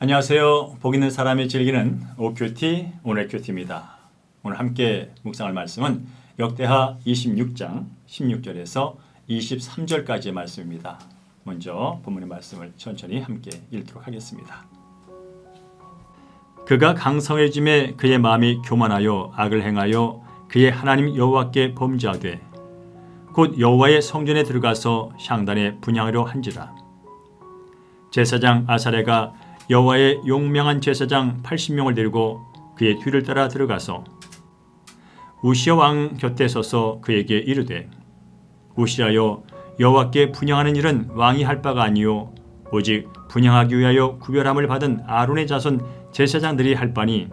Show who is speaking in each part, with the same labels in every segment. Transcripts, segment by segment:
Speaker 1: 안녕하세요. 복 있는 사람이 즐기는 OQT 오늘의 큐티입니다. 오늘 함께 묵상할 말씀은 역대하 26장 16절에서 23절까지의 말씀입니다. 먼저 본문의 말씀을 천천히 함께 읽도록 하겠습니다. 그가 강성해짐에 그의 마음이 교만하여 악을 행하여 그의 하나님 여호와께 범죄하되 곧 여호와의 성전에 들어가서 향단에 분향하려 한지라. 제사장 아사랴가 여호와의 용명한 제사장 80명을 데리고 그의 뒤를 따라 들어가서 우시야 왕 곁에 서서 그에게 이르되 우시야여, 여호와께 분향하는 일은 왕이 할 바가 아니요 오직 분향하기 위하여 구별함을 받은 아론의 자손 제사장들이 할 바니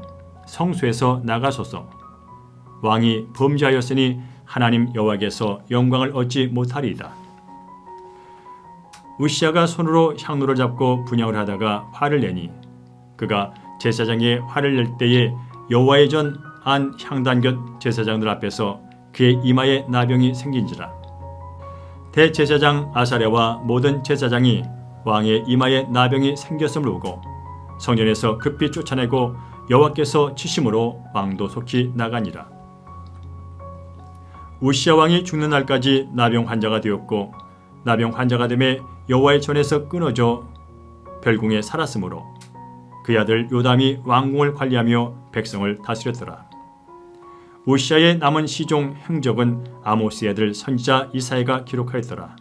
Speaker 1: 성소에서 나가소서. 왕이 범죄하였으니 하나님 여호와께서 영광을 얻지 못하리이다. 우시야가 손으로 향로를 잡고 분향을 하다가 화를 내니 그가 제사장의 화를 낼 때에 여호와의 전 안 향단 곁 제사장들 앞에서 그의 이마에 나병이 생긴지라. 대제사장 아사랴와 모든 제사장이 왕의 이마에 나병이 생겼음을 보고 성전에서 급히 쫓아내고 여호와께서 치심으로 왕도 속히 나가니라. 우시야 왕이 죽는 날까지 나병 환자가 되었고 나병 환자가 되매 여호와의 전에서 끊어져 별궁에 살았으므로 그의 아들 요담이 왕궁을 관리하며 백성을 다스렸더라. 우시야의 남은 시종 행적은 아모스의 아들 선지자 이사야가 기록하였더라.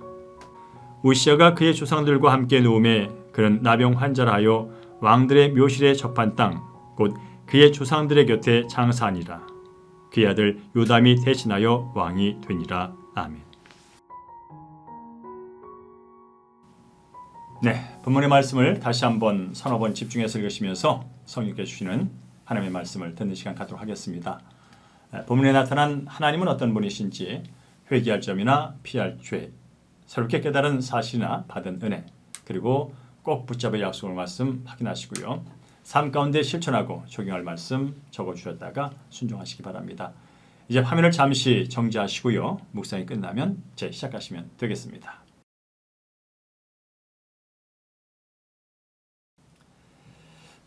Speaker 1: 우시야가 그의 조상들과 함께 누움에 그는 나병 환자라 하여 왕들의 묘실에 접한 땅 곧 그의 조상들의 곁에 장사하니라. 그의 아들 요담이 대신하여 왕이 되니라. 아멘. 네, 본문의 말씀을 다시 한번 서너 번 집중해서 읽으시면서 성령께 주시는 하나님의 말씀을 듣는 시간 갖도록 하겠습니다. 본문에 나타난 하나님은 어떤 분이신지 회개할 점이나 피할 죄, 새롭게 깨달은 사실이나 받은 은혜, 그리고 꼭 붙잡을 약속의 말씀 확인하시고요. 삶 가운데 실천하고 적용할 말씀 적어주셨다가 순종하시기 바랍니다. 이제 화면을 잠시 정지하시고요. 묵상이 끝나면 시작하시면 되겠습니다.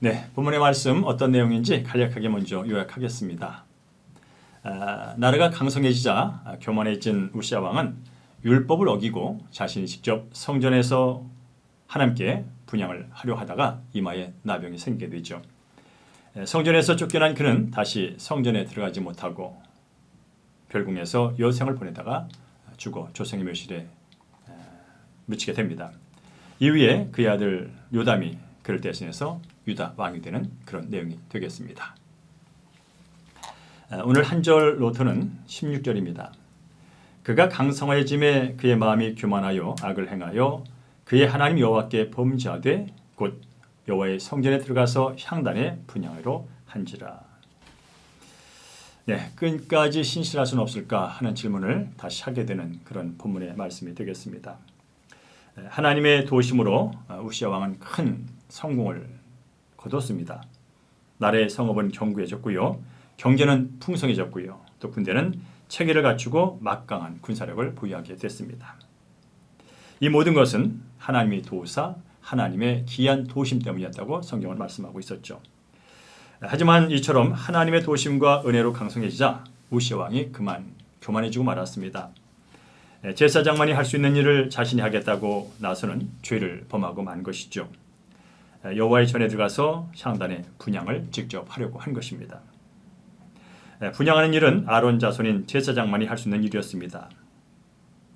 Speaker 1: 네, 본문의 말씀 어떤 내용인지 간략하게 먼저 요약하겠습니다. 나라가 강성해지자 교만해진 우시야 왕은 율법을 어기고 자신이 직접 성전에서 하나님께 분향을 하려 하다가 이마에 나병이 생기게 되죠. 성전에서 쫓겨난 그는 다시 성전에 들어가지 못하고 별궁에서 여생을 보내다가 죽어 조상의 묘실에 묻히게 됩니다. 이후에 그의 아들 요담이 그를 대신해서 유다 왕이 되는 그런 내용이 되겠습니다. 오늘 한 절 노트는 16절입니다. 그가 강성해짐에 그의 마음이 교만하여 악을 행하여 그의 하나님 여호와께 범죄하되 곧 여호와의 성전에 들어가서 향단에 분향하려 한지라. 네, 끝까지 신실할 수는 없을까 하는 질문을 다시 하게 되는 그런 본문의 말씀이 되겠습니다. 하나님의 도우심으로 우시야 왕은 큰 성공을 거뒀습니다. 나라의 성읍은 견고해졌고요. 경제는 풍성해졌고요. 또 군대는 체계를 갖추고 막강한 군사력을 보유하게 됐습니다. 이 모든 것은 하나님의 도우사, 하나님의 귀한 도우심 때문이었다고 성경은 말씀하고 있었죠. 하지만 이처럼 하나님의 도우심과 은혜로 강성해지자 우시야 왕이 그만 교만해지고 말았습니다. 제사장만이 할 수 있는 일을 자신이 하겠다고 나서는 죄를 범하고 만 것이죠. 여호와의 전에 들어가서 향단에 분향을 직접 하려고 한 것입니다. 분향하는 일은 아론 자손인 제사장만이 할 수 있는 일이었습니다.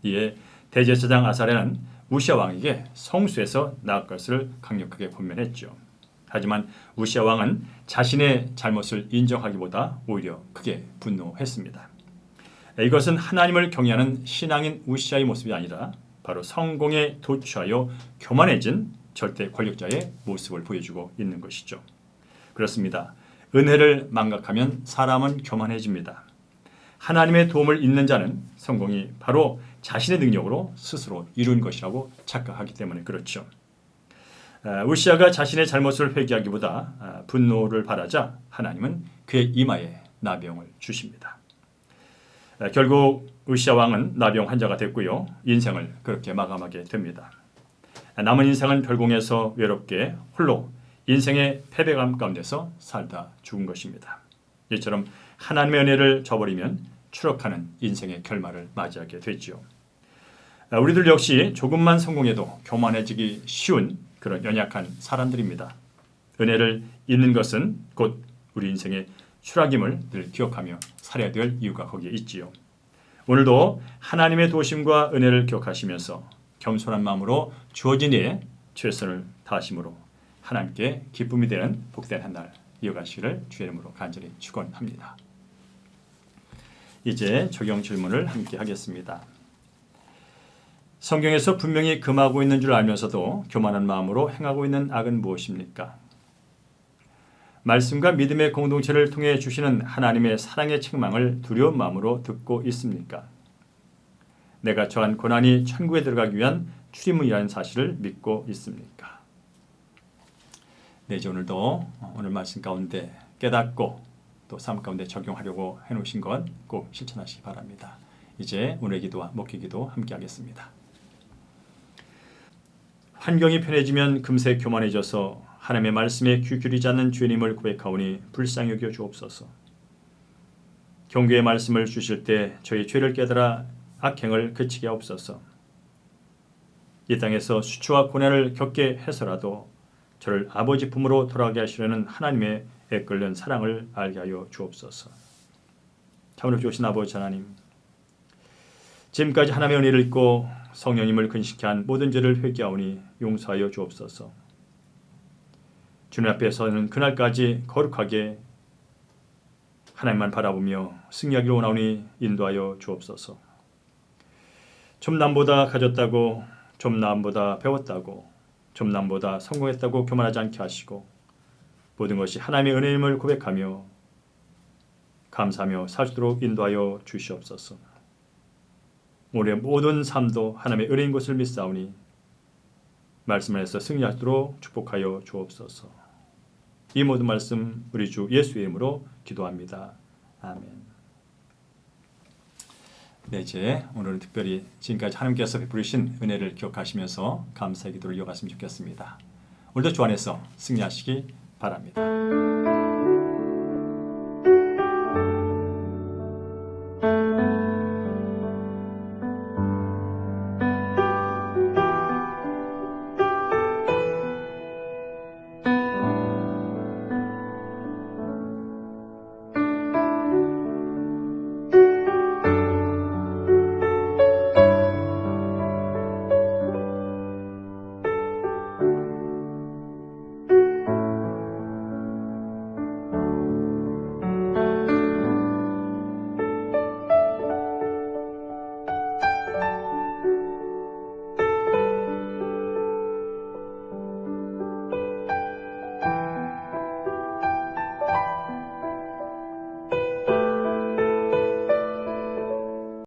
Speaker 1: 이에 대제사장 아사랴는 우시야 왕에게 성수에서 나을 것을 강력하게 권면했죠. 하지만 우시야 왕은 자신의 잘못을 인정하기보다 오히려 크게 분노했습니다. 이것은 하나님을 경외하는 신앙인 우시야의 모습이 아니라 바로 성공에 도취하여 교만해진 절대 권력자의 모습을 보여주고 있는 것이죠. 그렇습니다. 은혜를 망각하면 사람은 교만해집니다. 하나님의 도움을 잊는 자는 성공이 바로 자신의 능력으로 스스로 이룬 것이라고 착각하기 때문에 그렇죠. 우시야가 자신의 잘못을 회개하기보다 분노를 바라자 하나님은 그의 이마에 나병을 주십니다. 결국 우시야 왕은 나병 환자가 됐고요. 인생을 그렇게 마감하게 됩니다. 남은 인생은 별궁에서 외롭게 홀로 인생의 패배감 가운데서 살다 죽은 것입니다. 이처럼 하나님의 은혜를 저버리면 추락하는 인생의 결말을 맞이하게 되지요. 우리들 역시 조금만 성공해도 교만해지기 쉬운 그런 연약한 사람들입니다. 은혜를 잊는 것은 곧 우리 인생의 추락임을 늘 기억하며 살아야 될 이유가 거기에 있지요. 오늘도 하나님의 도심과 은혜를 기억하시면서 겸손한 마음으로 주어진 일에 최선을 다하심으로 하나님께 기쁨이 되는 복된 한 날 이어가시기를 주의 이름으로 간절히 축원합니다. 이제 적용 질문을 함께 하겠습니다. 성경에서 분명히 금하고 있는 줄 알면서도 교만한 마음으로 행하고 있는 악은 무엇입니까? 말씀과 믿음의 공동체를 통해 주시는 하나님의 사랑의 책망을 두려운 마음으로 듣고 있습니까? 내가 처한 고난이 천국에 들어가기 위한 출입문이라는 사실을 믿고 있습니까? 네, 이제 오늘도 오늘 말씀 가운데 깨닫고 또 삶 가운데 적용하려고 해놓으신 것 꼭 실천하시기 바랍니다. 이제 오늘의 기도와 목회 기도 함께 하겠습니다. 환경이 편해지면 금세 교만해져서 하나님의 말씀에 귀 기울이지 않는 죄인임을 고백하오니 불쌍히 여겨 주옵소서. 경고의 말씀을 주실 때 저희 죄를 깨달아 악행을 그치게 하옵소서. 이 땅에서 수치와 고난을 겪게 해서라도 저를 아버지 품으로 돌아가게 하시려는 하나님의 애끓는 사랑을 알게 하여 주옵소서. 참으로 좋으신 아버지 하나님, 지금까지 하나님의 은혜를 잊고 성령님을 근식케 한 모든 죄를 회개하오니 용서하여 주옵소서. 주님 앞에 서는 그날까지 거룩하게 하나님만 바라보며 승리하기를 원하오니 인도하여 주옵소서. 좀 남보다 가졌다고, 좀 남보다 배웠다고, 좀 남보다 성공했다고 교만하지 않게 하시고 모든 것이 하나님의 은혜임을 고백하며 감사하며 살 수 있도록 인도하여 주시옵소서. 우리의 모든 삶도 하나님의 은혜인 것을 믿사오니 말씀 안에서 승리하도록 축복하여 주옵소서. 이 모든 말씀 우리 주 예수의 이름으로 기도합니다. 아멘. 네, 이제 오늘은 특별히 지금까지 하나님께서 베푸신 은혜를 기억하시면서 감사의 기도를 이어갔으면 좋겠습니다. 오늘도 주 안에서 승리하시기 바랍니다.